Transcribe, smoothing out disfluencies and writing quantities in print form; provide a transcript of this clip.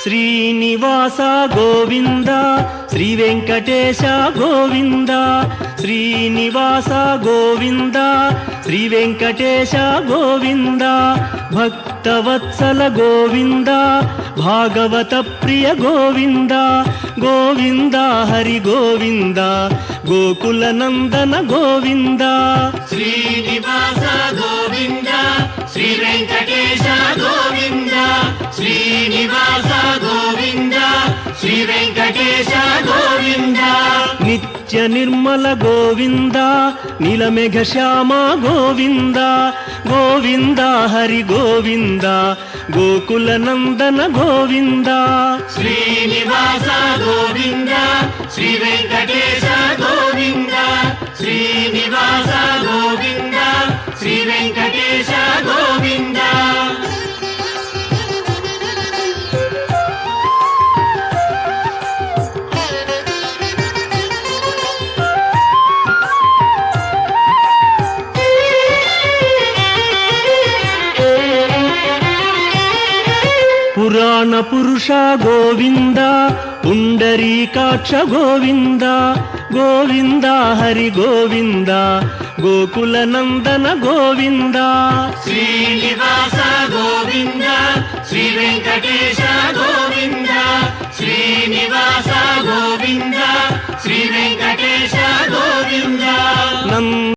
శ్రీనివాస గోవింద శ్రీ వెంకటేశ గోవింద శ్రీనివాస గోవింద శ్రీ వెంకటేశ గోవింద భక్తవత్సల గోవింద భాగవత ప్రియ గోవింద గోవింద హరి గోవింద గోకుల నందన గోవింద శ్రీనివాస గోవింద శ్రీ వెంకటేశ గోవింద శ్రీనివాస గోవింద శ్రీ వెంకటేశ గోవింద నిత్య నిర్మల గోవింద నీలమేఘ శ్యామ గోవింద గోవింద హరి గోవింద గోకుల నందన గోవింద శ్రీనివాస గోవింద శ్రీ వెంకటేశ గోవింద శ్రీనివాస గోవింద శ్రీ వెంకటేశ గోవింద పురాణ పురుష గోవింద పుండరీకాక్ష గోవింద గోవింద హరి గోవింద గోకుల నందన గోవింద శ్రీనివాస గోవింద శ్రీ వెంకటేశ గోవింద శ్రీనివాస గోవింద శ్రీ వెంకటేశ గోవింద